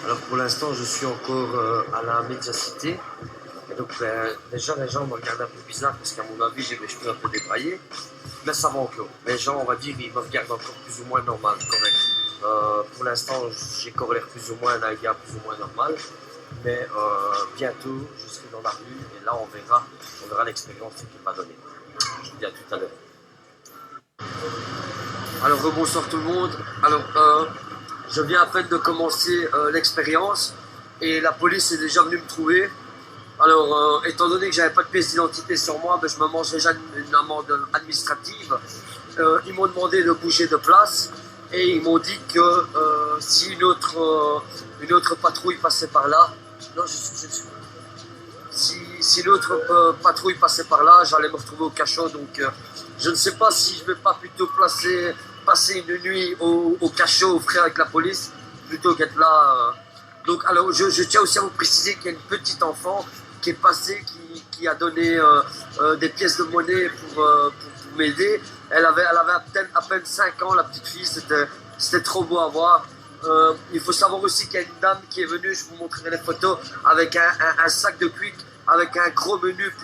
Alors pour l'instant, je suis encore à la médiacité. Et donc déjà, les gens me regardent un peu bizarre parce qu'à mon avis, j'ai mes cheveux un peu débraillés. Mais ça va encore. Les gens, on va dire, ils me regardent encore plus ou moins normal, correct. Pour l'instant, j'ai encore l'air plus ou moins d'un gars plus ou moins normal. Mais bientôt, je serai dans la rue et là, on verra l'expérience qu'il m'a donnée. Je vous dis à tout à l'heure. Alors bonsoir tout le monde. Alors je viens à peine de commencer l'expérience et la police est déjà venue me trouver. Alors étant donné que j'avais pas de pièce d'identité sur moi, ben, je me mange déjà une amende administrative. Ils m'ont demandé de bouger de place et ils m'ont dit que si une autre patrouille passait par là, non je suis si l'autre patrouille passait par là, j'allais me retrouver au cachot. Donc je ne sais pas si je ne vais pas plutôt passer une nuit au cachot, au frais avec la police, plutôt qu'être là. Donc alors je tiens aussi à vous préciser qu'il y a une petite enfant qui est passée, qui a donné des pièces de monnaie pour m'aider. Elle avait à peine 5 ans, la petite fille, c'était trop beau à voir. Il faut savoir aussi qu'il y a une dame qui est venue, je vous montrerai les photos, avec un sac de quick, avec un gros menu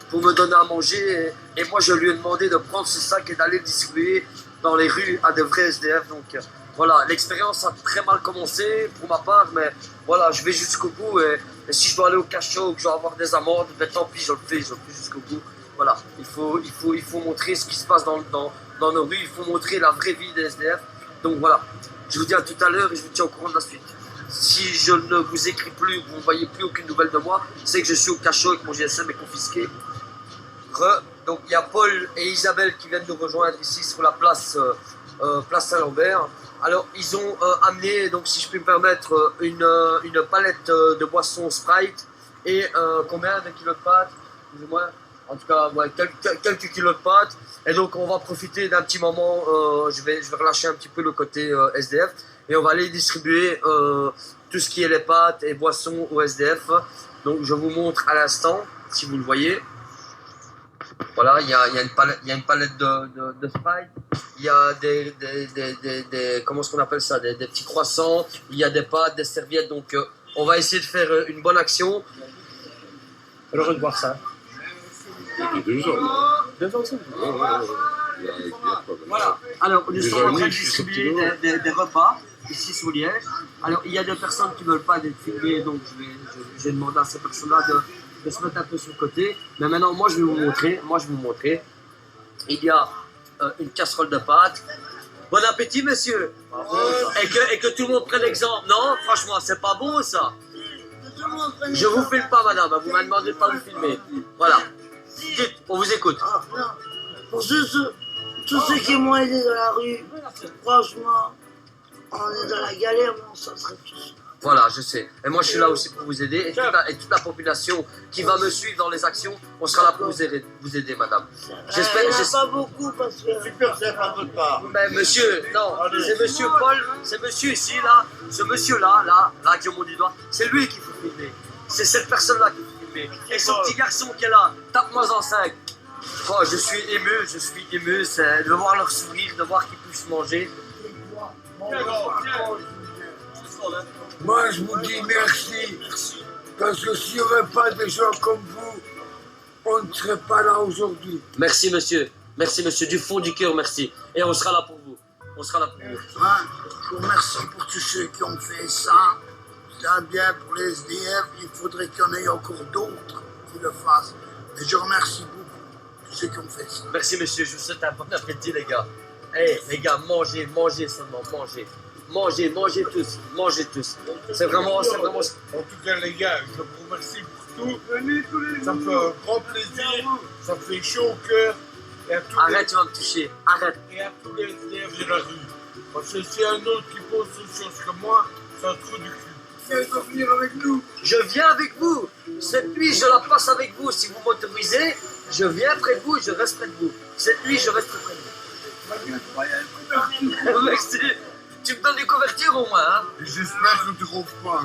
pour me donner à manger. Et moi, je lui ai demandé de prendre ce sac et d'aller le distribuer dans les rues à de vrais SDF. Donc voilà, l'expérience a très mal commencé pour ma part, mais voilà, je vais jusqu'au bout. Et si je dois aller au cachot ou que je dois avoir des amendes, ben tant pis, je le fais jusqu'au bout. Voilà, il faut montrer ce qui se passe dans nos rues, il faut montrer la vraie vie des SDF. Donc voilà. Je vous dis à tout à l'heure et je vous tiens au courant de la suite. Si je ne vous écris plus, vous ne voyez plus aucune nouvelle de moi, c'est que je suis au cachot et que mon GSM est confisqué. Donc il y a Paul et Isabelle qui viennent nous rejoindre ici sur la place Saint-Lambert. Alors ils ont amené, donc si je puis me permettre, une palette de boissons Sprite et combien de kilos de pâtes, plus ou moins. En tout cas, ouais, quelques kilos de pâtes. Et donc, on va profiter d'un petit moment. Je vais relâcher un petit peu le côté SDF. Et on va aller distribuer tout ce qui est les pâtes et boissons au SDF. Donc, je vous montre à l'instant, si vous le voyez. Voilà, il y a une palette de Sprite. Il y a des comment est-ce qu'on appelle ça, des petits croissants. Il y a des pâtes, des serviettes. Donc, on va essayer de faire une bonne action. Alors, de voir ça. Il y a 2 ans. 2 ans, c'est Voilà. Alors, nous sommes en train de distribuer des repas ici sur Liège. Alors, il y a des personnes qui ne veulent pas être filmées, donc je vais demander à ces personnes-là de se mettre un peu sur le côté. Mais maintenant, moi, je vais vous montrer. Il y a une casserole de pâtes. Bon appétit, monsieur. Et que tout le monde prenne l'exemple. Non, franchement, c'est pas bon, ça. Je vous filme pas, madame. Vous m'avez demandé de pas vous filmer. Voilà. Dites, on vous écoute. Pour tous ceux qui m'ont aidé dans la rue, franchement, on est dans la galère, mais on s'en serait tous. Voilà, je sais. Et moi, je suis là aussi pour vous aider. Et toute la population qui va me suivre dans les actions, on sera là pour vous aider, madame. J'espère. Il n'y en a pas beaucoup parce que. Super sympa de votre part. Mais monsieur, non, c'est monsieur Paul, c'est monsieur ici, là, ce monsieur-là, là, qui est au bout du doigt, c'est lui qu'il faut filmer. C'est cette personne-là qu'il faut filmer. Et ce petit garçon qui est là, tape-moi en 5. Oh, je suis ému, c'est de voir leur sourire, de voir qu'ils puissent manger. Moi, je vous dis merci, parce que s'il n'y aurait pas des gens comme vous, on ne serait pas là aujourd'hui. Merci monsieur, du fond du cœur, merci. Et on sera là pour vous, Hein, je vous remercie pour tous ceux qui ont fait ça. Ça bien pour les SDF, il faudrait qu'il y en ait encore d'autres qui le fassent. Mais je remercie beaucoup tous ceux qui ont fait ça. Merci monsieur, je vous souhaite un bon appétit les gars. Hey, les gars, mangez seulement, mangez. Mangez tous. C'est vraiment. En tout cas, les gars, je vous remercie pour tout. Ça me fait un grand plaisir. Ça me fait chaud au cœur. Arrête, tu vas me toucher. Arrête. Et à tous les SDF de la rue. Parce que si un autre qui pose autre chose que moi, c'est un trou du cul. Viens de venir avec nous. Je viens avec vous. Cette nuit, je la passe avec vous. Si vous m'autorisez, je viens près de vous, je reste près de vous. Cette nuit, je reste près de vous. Merci. Tu me donnes des couvertures au moins, hein? J'espère que tu ne ronfles pas.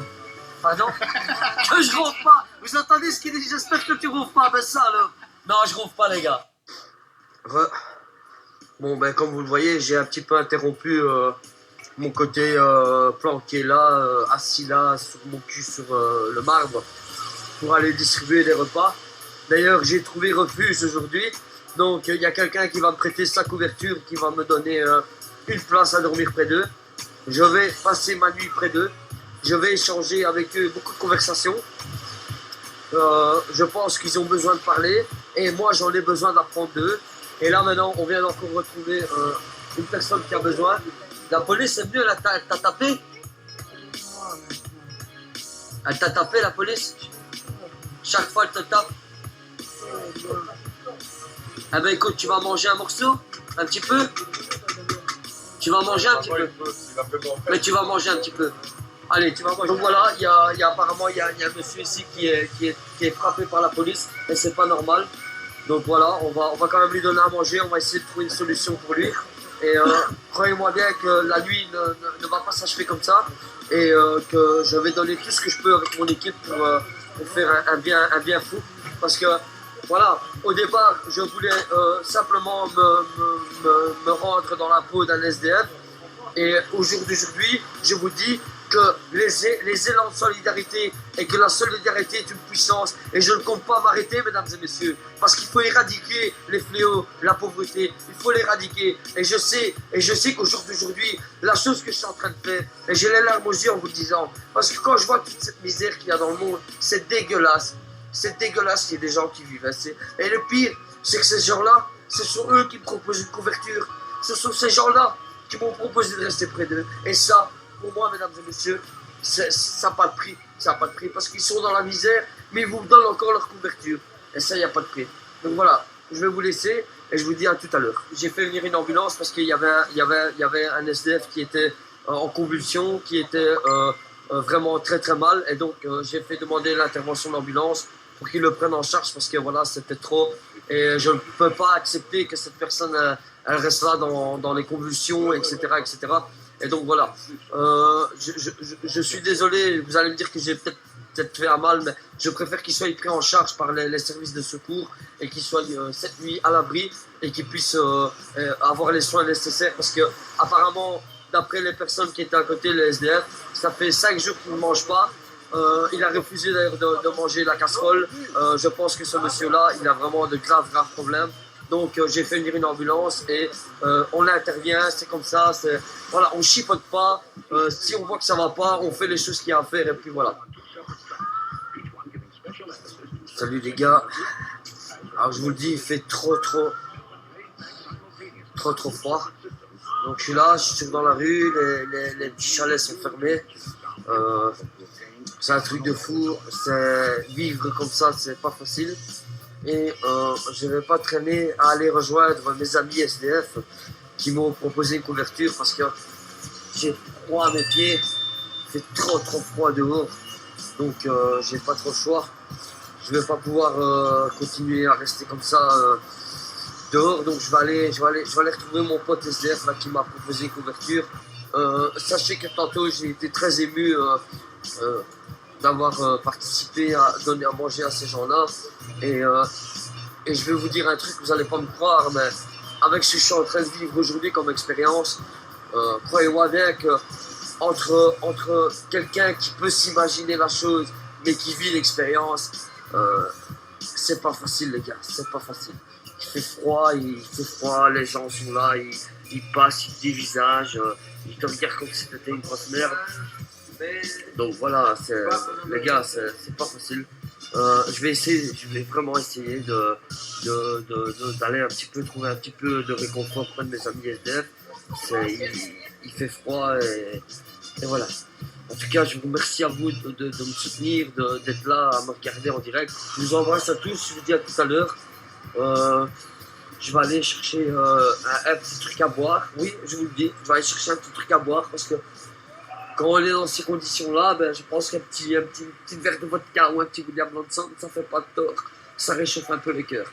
Pardon? Que je ronfle pas? Vous entendez ce qu'il dit? J'espère que tu ronfles pas, ben ça alors. Non, je ronfle pas, les gars. Bon, ben comme vous le voyez, j'ai un petit peu interrompu mon côté planqué là, assis là, sur mon cul sur le marbre, pour aller distribuer des repas. D'ailleurs, j'ai trouvé refuge aujourd'hui. Donc, il y a quelqu'un qui va me prêter sa couverture, qui va me donner une place à dormir près d'eux. Je vais passer ma nuit près d'eux. Je vais échanger avec eux beaucoup de conversations. Je pense qu'ils ont besoin de parler. Et moi, j'en ai besoin d'apprendre d'eux. Et là, maintenant, on vient encore retrouver une personne qui a besoin. La police est venue, elle t'a tapé. Elle t'a tapé, la police. Chaque fois, elle te tape. Eh ben écoute, tu vas manger un morceau, un petit peu. Tu vas manger un petit peu. Mais tu vas manger un petit peu. Allez, tu vas manger. Donc voilà, apparemment il y a un monsieur ici qui est frappé par la police et c'est pas normal. Donc voilà, on va quand même lui donner à manger. On va essayer de trouver une solution pour lui. Et croyez-moi bien que la nuit ne va pas s'achever comme ça et que je vais donner tout ce que je peux avec mon équipe pour faire un bien fou. Parce que voilà, au départ, je voulais simplement me rendre dans la peau d'un SDF. Et au jour d'aujourd'hui, je vous dis que les élans de solidarité et que la solidarité est une puissance. Et je ne compte pas m'arrêter, mesdames et messieurs, parce qu'il faut éradiquer les fléaux, la pauvreté. Il faut l'éradiquer. Et je sais qu'au jour d'aujourd'hui, la chose que je suis en train de faire, et j'ai les larmes aux yeux en vous le disant, parce que quand je vois toute cette misère qu'il y a dans le monde, c'est dégueulasse. C'est dégueulasse qu'il y ait des gens qui vivent ainsi. Et le pire, c'est que ces gens-là, ce sont eux qui me proposent une couverture. Ce sont ces gens-là qui m'ont proposé de rester près d'eux. Et ça, pour moi, mesdames et messieurs, ça n'a pas de prix. Ça n'a pas de prix parce qu'ils sont dans la misère, mais ils vous donnent encore leur couverture. Et ça, il n'y a pas de prix. Donc voilà, je vais vous laisser et je vous dis à tout à l'heure. J'ai fait venir une ambulance parce qu'il y avait un SDF qui était en convulsion, qui était vraiment très très mal. Et donc, j'ai fait demander l'intervention d'ambulance pour qu'ils le prennent en charge parce que voilà, c'était trop. Et je ne peux pas accepter que cette personne elle reste là dans les convulsions, etc., etc. Et donc voilà, je suis désolé, vous allez me dire que j'ai peut-être fait un mal, mais je préfère qu'il soit pris en charge par les services de secours et qu'il soit cette nuit à l'abri et qu'il puisse avoir les soins nécessaires parce que apparemment, d'après les personnes qui étaient à côté, les SDF, ça fait 5 jours qu'il ne mange pas. Il a refusé d'ailleurs de manger la casserole. Je pense que ce monsieur-là, il a vraiment de graves problèmes. Donc j'ai fait venir une ambulance et on intervient, c'est comme ça. Voilà, on chipote pas. Si on voit que ça va pas, on fait les choses qu'il y a à faire et puis voilà. Salut les gars. Alors je vous le dis, il fait trop froid. Donc je suis là, je suis dans la rue, les petits chalets sont fermés. C'est un truc de fou, vivre comme ça, c'est pas facile. Et je ne vais pas traîner à aller rejoindre mes amis SDF qui m'ont proposé une couverture parce que j'ai froid à mes pieds, il fait trop froid dehors. Donc j'ai pas trop le choix. Je vais pas pouvoir continuer à rester comme ça dehors. Donc je vais aller retrouver mon pote SDF là, qui m'a proposé une couverture. Sachez que tantôt j'ai été très ému d'avoir participé à donner à manger à ces gens-là. Et je vais vous dire un truc, vous n'allez pas me croire, mais avec ce que je suis en train de vivre aujourd'hui comme expérience, croyez-moi bien que entre quelqu'un qui peut s'imaginer la chose, mais qui vit l'expérience, c'est pas facile les gars, c'est pas facile. Il fait froid, les gens sont là, ils passent, ils dévisagent, ils te regardent comme si c'était une grosse merde. Donc voilà, les gars, c'est pas facile. Je vais vraiment essayer d'aller un petit peu, trouver un petit peu de réconfort auprès de mes amis SDF. Il fait froid et voilà. En tout cas, je vous remercie à vous de me soutenir, d'être là, à me regarder en direct. Je vous embrasse à tous, je vous dis à tout à l'heure. Je vais aller chercher un petit truc à boire. Oui, je vous le dis, je vais aller chercher un petit truc à boire parce que quand on est dans ces conditions-là, ben, je pense qu'un petit verre de vodka ou un petit William Blanson, ça fait pas de tort. Ça réchauffe un peu le cœur.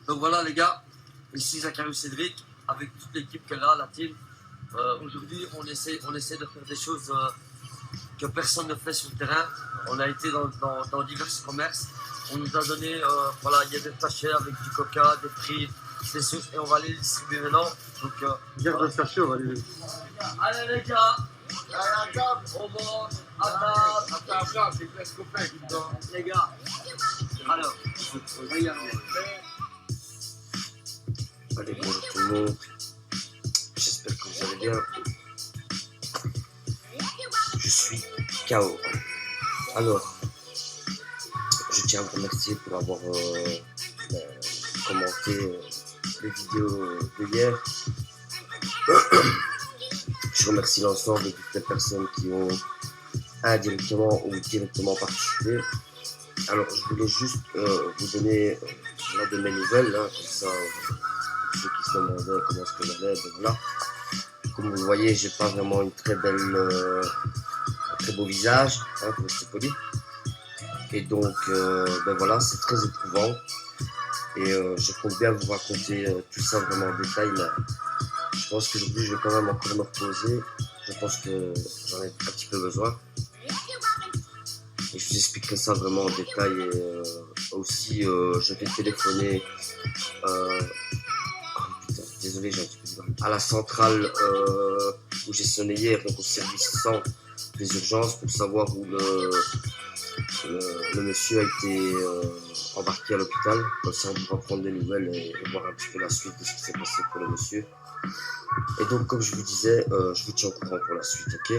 Donc voilà les gars, ici Zachary Cédric, avec toute l'équipe qui est là, la team. Aujourd'hui, on essaie de faire des choses que personne ne fait sur le terrain. On a été dans divers commerces. On nous a donné, voilà, il y a des sachets avec du coca, des frites, C'est sûr, et on va les distribuer maintenant. Donc, Garde de chercher, on va aller. allez les gars, on mange, à table, c'est presque fait. les gars. Alors, regardez. Allez, bonjour tout le monde. J'espère que vous allez bien. Je suis KO. Alors, je tiens à vous remercier pour avoir commenté les vidéos de hier. Je remercie l'ensemble de toutes les personnes qui ont indirectement ou directement participé. Alors, je voulais juste vous donner de mes nouvelles, hein, comme ça, ceux qui se demandaient comment est-ce que j'allais, ben voilà. Comme vous le voyez, j'ai pas vraiment une très belle, un très beau visage, hein, pour rester poli. Et donc, ben voilà, c'est très éprouvant. Et je compte bien vous raconter tout ça vraiment en détail, mais je pense qu'aujourd'hui, je vais quand même encore me reposer. Je pense que j'en ai un petit peu besoin. Et je vous expliquerai ça vraiment en détail. Et aussi, je vais téléphoner. Putain, désolé, j'ai un petit peu du mal. À la centrale où j'ai sonné hier, donc au service 100 des urgences, pour savoir où le monsieur a été embarqué à l'hôpital. Comme ça, on pourra prendre des nouvelles et voir un petit peu la suite de ce qui s'est passé pour le monsieur. Et donc, comme je vous disais, je vous tiens au courant pour la suite, ok ?